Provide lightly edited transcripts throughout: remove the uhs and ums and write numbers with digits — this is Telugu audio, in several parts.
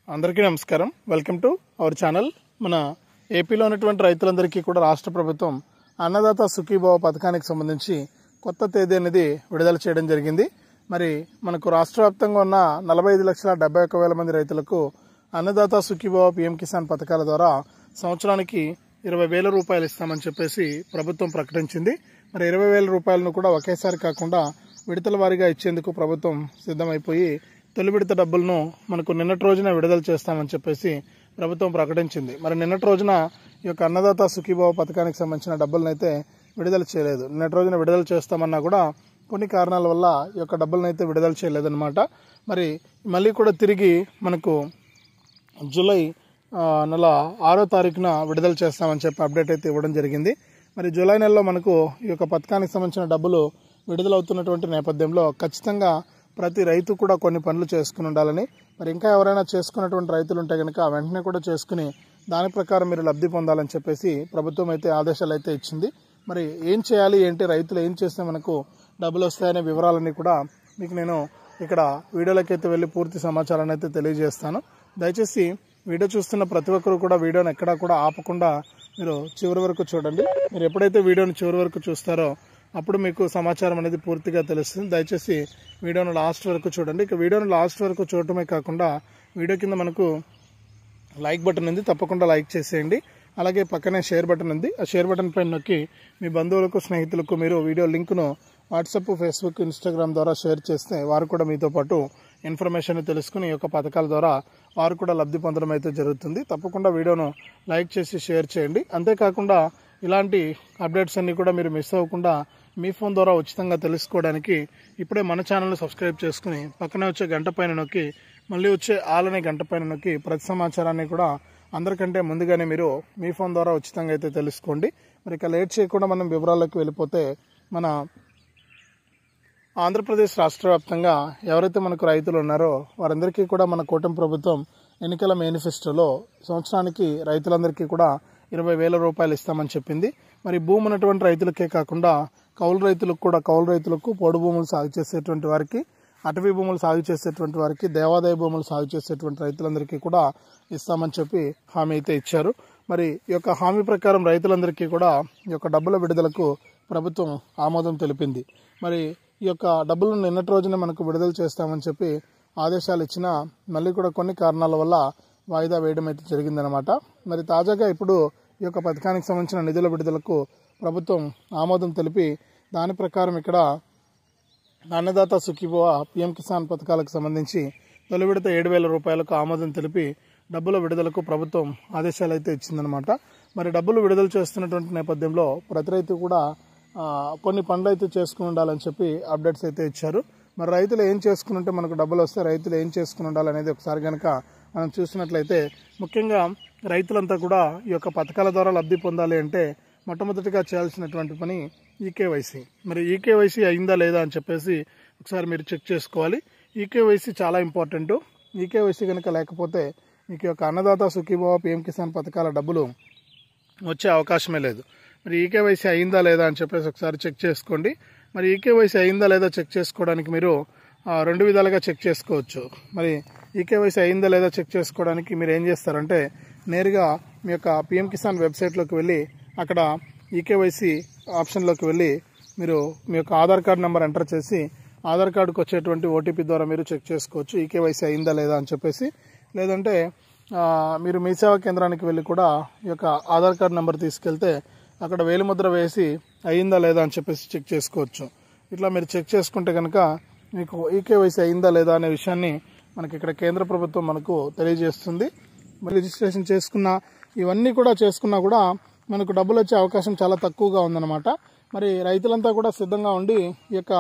అందరికీ నమస్కారం. Welcome to our channel. మన ఏపీలో ఉన్నటువంటి రైతులందరికీ కూడా రాష్ట్ర ప్రభుత్వం అన్నదాత సుఖీభవ పథకానికి సంబంధించి కొత్త తేదీ అనేది విడుదల చేయడం జరిగింది. మరి మనకు రాష్ట్ర వ్యాప్తంగా ఉన్న 45,71,000 మంది రైతులకు అన్నదాత సుఖీభవ పీఎం కిసాన్ పథకాల ద్వారా సంవత్సరానికి 20,000 రూపాయలు ఇస్తామని చెప్పేసి ప్రభుత్వం ప్రకటించింది. మరి 20,000 రూపాయలను కూడా ఒకేసారి కాకుండా విడతల వారీగా ఇచ్చేందుకు ప్రభుత్వం సిద్ధమైపోయి తొలి విడత డబ్బులను మనకు నిన్నటి రోజున విడుదల చేస్తామని చెప్పేసి ప్రభుత్వం ప్రకటించింది. మరి నిన్నటి రోజున ఈ యొక్క అన్నదాత సుఖీభవ పథకానికి సంబంధించిన డబ్బులను అయితే విడుదల చేయలేదు. నిన్నటి రోజున విడుదల చేస్తామన్నా కూడా కొన్ని కారణాల వల్ల ఈ యొక్క డబ్బులను అయితే విడుదల చేయలేదన్నమాట. మరి మళ్ళీ కూడా తిరిగి మనకు జూలై నెల 6వ తారీఖున విడుదల చేస్తామని చెప్పి అప్డేట్ అయితే ఇవ్వడం జరిగింది. మరి జూలై నెలలో మనకు ఈ యొక్క పథకానికి సంబంధించిన డబ్బులు విడుదలవుతున్నటువంటి నేపథ్యంలో ఖచ్చితంగా ప్రతి రైతు కూడా కొన్ని పనులు చేసుకుని ఉండాలని, మరి ఇంకా ఎవరైనా చేసుకున్నటువంటి రైతులు ఉంటే కనుక వెంటనే కూడా చేసుకుని దాని ప్రకారం మీరు లబ్ధి పొందాలని చెప్పేసి ప్రభుత్వం అయితే ఆదేశాలు అయితే ఇచ్చింది. మరి ఏం చేయాలి ఏంటి, రైతులు ఏం చేస్తే మనకు డబ్బులు వస్తాయనే వివరాలన్నీ కూడా మీకు నేను ఇక్కడ వీడియోలోకి అయితే వెళ్ళి పూర్తి సమాచారాన్ని అయితే తెలియజేస్తాను. దయచేసి వీడియో చూస్తున్న ప్రతి ఒక్కరు కూడా వీడియోని ఎక్కడా కూడా ఆపకుండా మీరు చివరి వరకు చూడండి. మీరు ఎప్పుడైతే వీడియోని చివరి వరకు చూస్తారో అప్పుడు మీకు సమాచారం అనేది పూర్తిగా తెలుస్తుంది. దయచేసి వీడియోను లాస్ట్ వరకు చూడండి. ఇక వీడియోను లాస్ట్ వరకు చూడటమే కాకుండా వీడియో కింద మనకు లైక్ బటన్ ఉంది, తప్పకుండా లైక్ చేసేయండి. అలాగే పక్కనే షేర్ బటన్ ఉంది, ఆ షేర్ బటన్ పైన నొక్కి మీ బంధువులకు స్నేహితులకు మీరు వీడియో లింక్ను వాట్సాప్, ఫేస్బుక్, ఇన్స్టాగ్రామ్ ద్వారా షేర్ చేస్తే వారు కూడా మీతో పాటు ఇన్ఫర్మేషన్ తెలుసుకుని ఈ యొక్క పథకాల ద్వారా వారు కూడా లబ్ధి పొందడం అయితే జరుగుతుంది. తప్పకుండా వీడియోను లైక్ చేసి షేర్ చేయండి. అంతేకాకుండా ఇలాంటి అప్డేట్స్ అన్ని కూడా మీరు మిస్ అవ్వకుండా మీ ఫోన్ ద్వారా ఉచితంగా తెలుసుకోవడానికి ఇప్పుడే మన ఛానల్ని సబ్స్క్రైబ్ చేసుకుని పక్కనే వచ్చే గంట పైన నొక్కి మళ్ళీ వచ్చే ఆల్ అనే గంట పైన నొక్కి ప్రతి సమాచారాన్ని కూడా అందరికంటే ముందుగానే మీరు మీ ఫోన్ ద్వారా ఉచితంగా అయితే తెలుసుకోండి. మరి ఇక లేట్ చేయకుండా మనం వివరాల్లోకి వెళ్ళిపోతే, మన ఆంధ్రప్రదేశ్ రాష్ట్ర వ్యాప్తంగా ఎవరైతే మనకు రైతులు ఉన్నారో వారందరికీ కూడా మన కూటమి ప్రభుత్వం ఎన్నికల మేనిఫెస్టోలో సంవత్సరానికి రైతులందరికీ కూడా 20,000 రూపాయలు ఇస్తామని చెప్పింది. మరి భూమి ఉన్నటువంటి రైతులకే కాకుండా కౌలు రైతులకు పోడు భూములు సాగు చేసేటువంటి వారికి, అటవీ భూములు సాగు చేసేటువంటి వారికి, దేవాదాయ భూములు సాగు చేసేటువంటి రైతులందరికీ కూడా ఇస్తామని చెప్పి హామీ అయితే ఇచ్చారు. మరి ఈ యొక్క హామీ ప్రకారం రైతులందరికీ కూడా ఈ యొక్క డబ్బుల విడుదలకు ప్రభుత్వం ఆమోదం తెలిపింది. మరి ఈ యొక్క డబ్బులను నిన్నటి రోజున మనకు విడుదల చేస్తామని చెప్పి ఆదేశాలు ఇచ్చినా మళ్ళీ కూడా కొన్ని కారణాల వల్ల వాయిదా వేయడం అయితే జరిగిందనమాట. మరి తాజాగా ఇప్పుడు ఈ యొక్క పథకానికి సంబంధించిన నిధుల విడుదలకు ప్రభుత్వం ఆమోదం తెలిపి దాని ప్రకారం ఇక్కడ అన్నదాత సుఖీభవ పీఎం కిసాన్ పథకాలకు సంబంధించి తొలి విడత 7,000 రూపాయలకు ఆమోదం తెలిపి డబ్బుల విడుదలకు ప్రభుత్వం ఆదేశాలు అయితే ఇచ్చిందనమాట. మరి డబ్బులు విడుదల చేస్తున్నటువంటి నేపథ్యంలో ప్రతి రైతు కూడా కొన్ని పనులు అయితే చేసుకుని ఉండాలని చెప్పి అప్డేట్స్ అయితే ఇచ్చారు. మరి రైతులు ఏం చేసుకుని ఉంటే మనకు డబ్బులు వస్తే రైతులు ఏం చేసుకుని ఉండాలనేది ఒకసారి కనుక మనం చూసినట్లయితే, ముఖ్యంగా రైతులంతా కూడా ఈ యొక్క పథకాల ద్వారా లబ్ధి పొందాలి అంటే మొట్టమొదటిగా చేయాల్సినటువంటి పని ఈకేవైసీ. మరి ఈకేవైసీ అయిందా లేదా అని చెప్పేసి ఒకసారి మీరు చెక్ చేసుకోవాలి. ఈకేవైసీ చాలా ఇంపార్టెంట్. ఈకేవైసీ కనుక లేకపోతే మీకు యొక్క అన్నదాత సుఖీభవ పీఎం కిసాన్ పథకాల డబ్బులు వచ్చే అవకాశమే లేదు. మరి ఈకేవైసీ అయిందా లేదా అని చెప్పేసి ఒకసారి చెక్ చేసుకోండి. మరి ఈకేవైసీ అయిందా లేదా చెక్ చేసుకోవడానికి మీరు 2 విధాలుగా చెక్ చేసుకోవచ్చు. మరి ఈకేవైసీ అయిందా లేదా చెక్ చేసుకోవడానికి మీరు ఏం చేస్తారంటే, నేరుగా మీ యొక్క పీఎం కిసాన్ వెబ్సైట్లోకి వెళ్ళి అక్కడ ఈకేవైసీ ఆప్షన్లోకి వెళ్ళి మీరు మీ యొక్క ఆధార్ కార్డు నెంబర్ ఎంటర్ చేసి ఆధార్ కార్డుకు వచ్చేటువంటి ఓటీపీ ద్వారా మీరు చెక్ చేసుకోవచ్చు ఈకేవైసీ అయిందా లేదా అని చెప్పేసి. లేదంటే మీరు మీ సేవా కేంద్రానికి వెళ్ళి కూడా ఈ యొక్క ఆధార్ కార్డు నెంబర్ తీసుకెళ్తే అక్కడ వేలిముద్ర వేసి అయిందా లేదా అని చెప్పేసి చెక్ చేసుకోవచ్చు. ఇట్లా మీరు చెక్ చేసుకుంటే కనుక మీకు ఈకేవైసీ అయిందా లేదా అనే విషయాన్ని మనకి ఇక్కడ కేంద్ర ప్రభుత్వం మనకు తెలియజేస్తుంది. మరి రిజిస్ట్రేషన్ చేసుకున్నా ఇవన్నీ కూడా చేసుకున్నా కూడా మనకు డబ్బులు వచ్చే అవకాశం చాలా తక్కువగా ఉందన్నమాట. మరి రైతులంతా కూడా సిద్ధంగా ఉండి ఈ యొక్క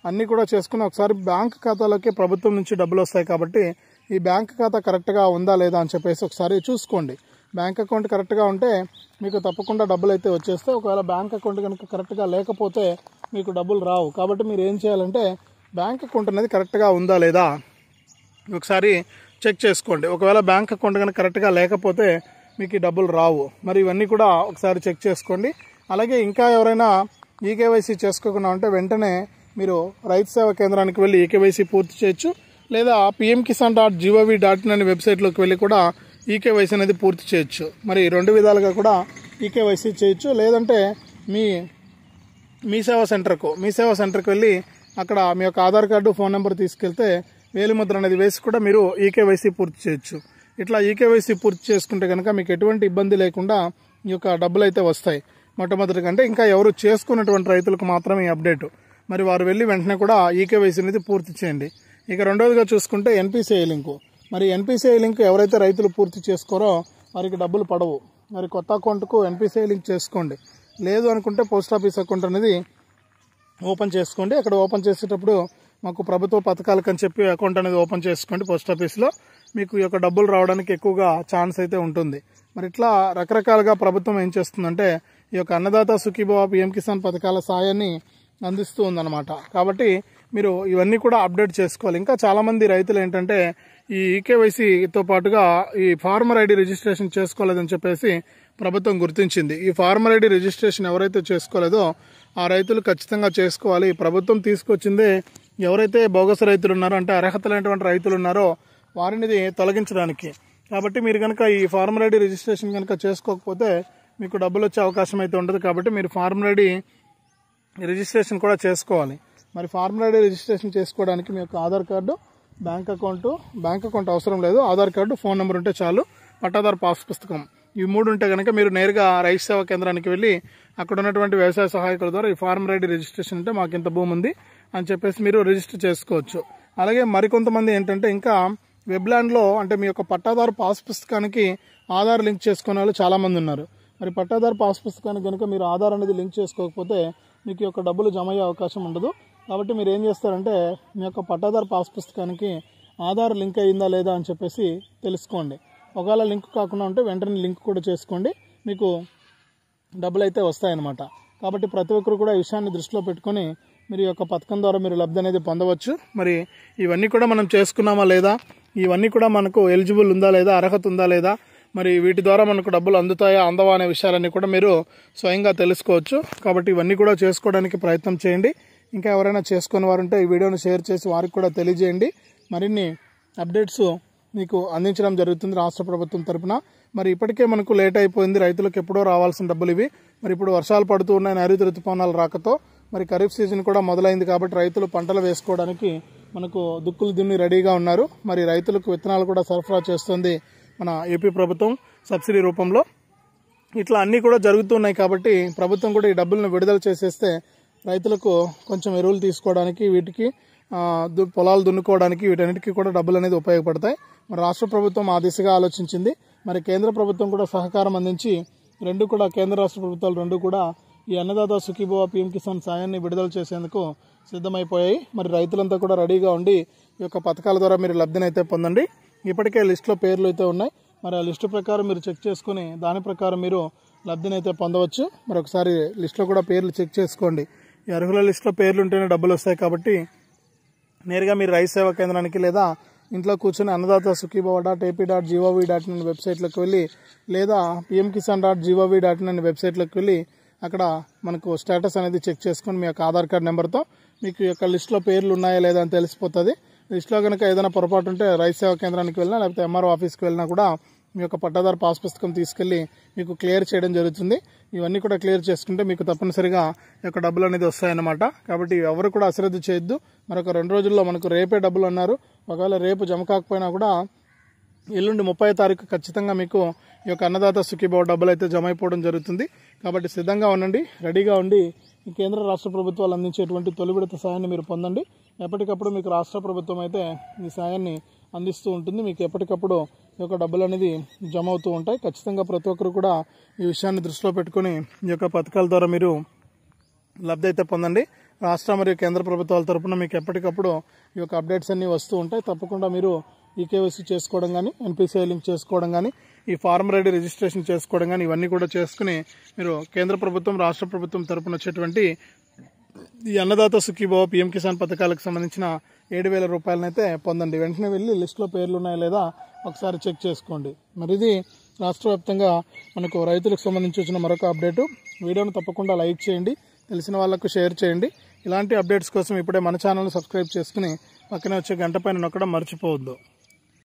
అన్నీ కూడా చేసుకుని ఒకసారి బ్యాంక్ ఖాతాలోకి ప్రభుత్వం నుంచి డబ్బులు వస్తాయి కాబట్టి ఈ బ్యాంక్ ఖాతా కరెక్ట్గా ఉందా లేదా అని చెప్పేసి ఒకసారి చూసుకోండి. బ్యాంక్ అకౌంట్ కరెక్ట్గా ఉంటే మీకు తప్పకుండా డబ్బులు అయితే వచ్చేస్తే, ఒకవేళ బ్యాంక్ అకౌంట్ కనుక కరెక్ట్గా లేకపోతే మీకు డబ్బులు రావు. కాబట్టి మీరు ఏం చేయాలంటే బ్యాంక్ అకౌంట్ అనేది కరెక్ట్గా ఉందా లేదా ఒకసారి చెక్ చేసుకోండి. ఒకవేళ బ్యాంక్ అకౌంట్ కనుక కరెక్ట్గా లేకపోతే మీకు ఈ డబ్బులు రావు. మరి ఇవన్నీ కూడా ఒకసారి చెక్ చేసుకోండి. అలాగే ఇంకా ఎవరైనా ఈకేవైసీ చేసుకోకుండా ఉంటే వెంటనే మీరు రైతు సేవా కేంద్రానికి వెళ్ళి ఈకేవైసీ పూర్తి చేయొచ్చు. లేదా pmkisan.gov.in అనే వెబ్సైట్లోకి వెళ్ళి కూడా ఈకేవైసీ అనేది పూర్తి చేయొచ్చు. మరి 2 విధాలుగా కూడా ఈకేవైసీ చేయొచ్చు. లేదంటే మీ సేవా సెంటర్కి వెళ్ళి అక్కడ మీ యొక్క ఆధార్ కార్డు, ఫోన్ నెంబర్ తీసుకెళ్తే వేలిముద్ర అనేది వేసి కూడా మీరు ఈకేవైసీ పూర్తి చేయొచ్చు. ఇట్లా ఈకేవైసీ పూర్తి చేసుకుంటే కనుక మీకు ఎటువంటి ఇబ్బంది లేకుండా ఈ యొక్క డబ్బులు అయితే వస్తాయి. మొట్టమొదటి కంటే ఇంకా ఎవరు చేసుకున్నటువంటి రైతులకు మాత్రమే ఈ అప్డేట్. మరి వారు వెళ్ళి వెంటనే కూడా ఈకేవైసీ అనేది పూర్తి చేయండి. ఇక రెండవదిగా చూసుకుంటే ఎన్పిసిఐ లింకు. మరి ఎన్పిసిఐ లింక్ ఎవరైతే రైతులు పూర్తి చేసుకోరో వారికి డబ్బులు పడవు. మరి కొత్త అకౌంట్కు ఎన్పిసిఐ లింక్ చేసుకోండి. లేదు అనుకుంటే పోస్ట్ ఆఫీస్ అకౌంట్ అనేది ఓపెన్ చేసుకోండి. అక్కడ ఓపెన్ చేసేటప్పుడు మాకు ప్రభుత్వ పథకాలకు అని చెప్పి అకౌంట్ అనేది ఓపెన్ చేసుకోండి. పోస్ట్ ఆఫీస్లో మీకు ఈ యొక్క డబ్బులు రావడానికి ఎక్కువగా ఛాన్స్ అయితే ఉంటుంది. మరి ఇట్లా రకరకాలుగా ప్రభుత్వం ఏం చేస్తుందంటే ఈ యొక్క అన్నదాత సుఖీభవ పిఎం కిసాన్ పథకాల సాయాన్ని అందిస్తూ ఉందన్నమాట. కాబట్టి మీరు ఇవన్నీ కూడా అప్డేట్ చేసుకోవాలి. ఇంకా చాలామంది రైతులు ఏంటంటే ఈ ఈకేవైసీతో పాటుగా ఈ ఫార్మర్ ఐడి రిజిస్ట్రేషన్ చేసుకోలేదని చెప్పేసి ప్రభుత్వం గుర్తించింది. ఈ ఫార్మర్ ఐడి రిజిస్ట్రేషన్ ఎవరైతే చేసుకోలేదో ఆ రైతులు ఖచ్చితంగా చేసుకోవాలి. ప్రభుత్వం తీసుకొచ్చిందే ఎవరైతే బోగస్ రైతులు ఉన్నారో, అంటే అర్హత లేనటువంటి రైతులు ఉన్నారో వారిని తొలగించడానికి. కాబట్టి మీరు కనుక ఈ ఫార్మర్ ఐడి రిజిస్ట్రేషన్ కనుక చేసుకోకపోతే మీకు డబ్బులు వచ్చే అవకాశం అయితే ఉండదు. కాబట్టి మీరు ఫార్మర్ ఐడి రిజిస్ట్రేషన్ కూడా చేసుకోవాలి. మరి ఫార్మర్ ఐడి రిజిస్ట్రేషన్ చేసుకోవడానికి మీ యొక్క ఆధార్ కార్డు, బ్యాంక్ అకౌంట్ అవసరం లేదు. ఆధార్ కార్డు, ఫోన్ నెంబర్ ఉంటే చాలు. పట్టాదారు పాస్ పుస్తకం, ఇవి 3 ఉంటే కనుక మీరు నేరుగా రైతు సేవా కేంద్రానికి వెళ్ళి అక్కడ ఉన్నటువంటి వ్యవసాయ సహాయకుల ద్వారా ఈ ఫార్మర్ ఐడి రిజిస్ట్రేషన్ అంటే మాకు ఇంత భూమి ఉంది అని చెప్పేసి మీరు రిజిస్టర్ చేసుకోవచ్చు. అలాగే మరికొంతమంది ఏంటంటే ఇంకా వెబ్లాండ్లో అంటే మీ యొక్క పట్టాదారు పాస్ పుస్తకానికి ఆధార్ లింక్ చేసుకునే వాళ్ళు చాలామంది ఉన్నారు. మరి పట్టాదారు పాస్ పుస్తకానికి కనుక మీరు ఆధార్ అనేది లింక్ చేసుకోకపోతే మీకు యొక్క డబ్బులు జమ అయ్యే అవకాశం ఉండదు. కాబట్టి మీరు ఏం చేస్తారంటే మీ యొక్క పట్టాదారు పాస్ పుస్తకానికి ఆధార్ లింక్ అయ్యిందా లేదా అని చెప్పేసి తెలుసుకోండి. ఒకవేళ లింక్ కాకుండా ఉంటే వెంటనే లింక్ కూడా చేసుకోండి, మీకు డబ్బులు అయితే వస్తాయన్నమాట. కాబట్టి ప్రతి ఒక్కరు కూడా ఈ విషయాన్ని దృష్టిలో పెట్టుకొని మీరు యొక్క పథకం ద్వారా మీరు లబ్ధి అనేది పొందవచ్చు. మరి ఇవన్నీ కూడా మనం చేసుకున్నామా లేదా, ఇవన్నీ కూడా మనకు ఎలిజిబుల్ ఉందా లేదా, అర్హత ఉందా లేదా, మరి వీటి ద్వారా మనకు డబ్బులు అందుతాయా అందవా అనే విషయాలన్నీ కూడా మీరు స్వయంగా తెలుసుకోవచ్చు. కాబట్టి ఇవన్నీ కూడా చేసుకోవడానికి ప్రయత్నం చేయండి. ఇంకా ఎవరైనా చేసుకుని వారు ఉంటే ఈ వీడియోను షేర్ చేసి వారికి కూడా తెలియజేయండి. మరిన్ని అప్డేట్స్ మీకు అందించడం జరుగుతుంది రాష్ట్ర ప్రభుత్వం తరపున. మరి ఇప్పటికే మనకు లేట్ అయిపోయింది, రైతులకు ఎప్పుడో రావాల్సిన డబ్బులు ఇవి. మరి ఇప్పుడు వర్షాలు పడుతూ ఉన్నాయి, నైరుతి ఋతుపవనాలు రాకతో మరి ఖరీఫ్ సీజన్ కూడా మొదలైంది. కాబట్టి రైతులు పంటలు వేసుకోవడానికి మనకు దుక్కులు దున్ని రెడీగా ఉన్నారు. మరి రైతులకు విత్తనాలు కూడా సరఫరా చేస్తుంది మన ఏపీ ప్రభుత్వం సబ్సిడీ రూపంలో. ఇట్లా అన్నీ కూడా జరుగుతున్నాయి. కాబట్టి ప్రభుత్వం కూడా ఈ డబ్బులను విడుదల చేసేస్తే రైతులకు కొంచెం ఎరువులు తీసుకోవడానికి, వీటికి పొలాలు దున్నుకోవడానికి, వీటన్నిటికీ కూడా డబ్బులు అనేది ఉపయోగపడతాయి. మరి రాష్ట్ర ప్రభుత్వం ఆ దిశగా ఆలోచించింది. మరి కేంద్ర ప్రభుత్వం కూడా సహకారం అందించి కేంద్ర రాష్ట్ర ప్రభుత్వాలు రెండు కూడా ఈ అన్నదాత సుఖీభవ పిఎం కిసాన్ సాయాన్ని విడుదల చేసేందుకు సిద్ధమైపోయాయి. మరి రైతులంతా కూడా రెడీగా ఉండి ఈ యొక్క పథకాల ద్వారా మీరు లబ్ధిని అయితే పొందండి. ఇప్పటికే లిస్టులో పేర్లు అయితే ఉన్నాయి. మరి ఆ లిస్టు ప్రకారం మీరు చెక్ చేసుకుని దాని ప్రకారం మీరు లబ్ధిని అయితే పొందవచ్చు. మరి ఒకసారి లిస్టులో కూడా పేర్లు చెక్ చేసుకోండి. ఈ అర్హుల లిస్టులో పేర్లు ఉంటేనే డబ్బులు వస్తాయి. కాబట్టి నేరుగా మీరు రైతు సేవా కేంద్రానికి లేదా ఇంట్లో కూర్చొని అన్నదాత సుఖీభవ.ap.gov.in అనే వెబ్సైట్లోకి వెళ్ళి లేదా pmkisan.gov.in అనే వెబ్సైట్లోకి వెళ్ళి అక్కడ మనకు స్టేటస్ అనేది చెక్ చేసుకొని మీ యొక్క ఆధార్ కార్డ్ నెంబర్తో మీకు యొక్క లిస్టులో పేర్లు ఉన్నాయా లేదా అని తెలిసిపోతుంది. లిస్టులో కనుక ఏదైనా పొరపాటు ఉంటే రైతు సేవా కేంద్రానికి వెళ్ళినా లేకపోతే ఎంఆర్ఓ ఆఫీస్కి వెళ్ళినా కూడా మీ యొక్క పట్టాదారు పాస్ పుస్తకం తీసుకెళ్లి మీకు క్లియర్ చేయడం జరుగుతుంది. ఇవన్నీ కూడా క్లియర్ చేసుకుంటే మీకు తప్పనిసరిగా ఈ యొక్క డబ్బులు అనేది వస్తాయన్నమాట. కాబట్టి ఎవరు కూడా అశ్రద్ధ చేయొద్దు. మరొక 2 రోజుల్లో మనకు రేపే డబ్బులు అన్నారు. ఒకవేళ రేపు జమ కాకపోయినా కూడా ఎల్లుండి 30వ తారీఖు ఖచ్చితంగా మీకు ఈ యొక్క అన్నదాత సుఖీభవ డబ్బులు అయితే జమ అయిపోవడం జరుగుతుంది. కాబట్టి సిద్ధంగా ఉండండి, రెడీగా ఉండి ఈ కేంద్ర రాష్ట్ర ప్రభుత్వాలు అందించేటువంటి తొలి విడత సాయాన్ని మీరు పొందండి. ఎప్పటికప్పుడు మీకు రాష్ట్ర ప్రభుత్వం అయితే ఈ సాయాన్ని అందిస్తూ ఉంటుంది. మీకు ఎప్పటికప్పుడు ఈ యొక్క డబ్బులు అనేది జమ అవుతూ ఉంటాయి. ఖచ్చితంగా ప్రతి ఒక్కరు కూడా ఈ విషయాన్ని దృష్టిలో పెట్టుకుని ఈ యొక్క పథకాల ద్వారా మీరు లబ్ధి అయితే పొందండి. రాష్ట్ర మరియు కేంద్ర ప్రభుత్వాల తరఫున మీకు ఎప్పటికప్పుడు ఈ యొక్క అప్డేట్స్ అన్నీ వస్తూ ఉంటాయి. తప్పకుండా మీరు ఈకేవైసీ చేసుకోవడం కానీ, ఎన్పిసిఐ లింక్ చేసుకోవడం కానీ, ఈ ఫార్మర్ ఐడి రిజిస్ట్రేషన్ చేసుకోవడం కానీ ఇవన్నీ కూడా చేసుకుని మీరు కేంద్ర ప్రభుత్వం, రాష్ట్ర ప్రభుత్వం తరఫున వచ్చేటువంటి ఈ అన్నదాత సుఖీభవ పిఎం కిసాన్ పథకాలకు సంబంధించిన 7,000 రూపాయలనైతే పొందండి. వెంటనే వెళ్ళి లిస్టులో పేర్లు ఉన్నాయా లేదా ఒకసారి చెక్ చేసుకోండి. మరి ఇది రాష్ట్ర వ్యాప్తంగా మనకు రైతులకు సంబంధించి వచ్చిన మరొక అప్డేటు. వీడియోను తప్పకుండా లైక్ చేయండి, తెలిసిన వాళ్లకు షేర్ చేయండి. ఇలాంటి అప్డేట్స్ కోసం ఇప్పుడే మన ఛానల్ని సబ్స్క్రైబ్ చేసుకుని పక్కనే వచ్చే గంట పైన నొక్కడం మర్చిపోవద్దు.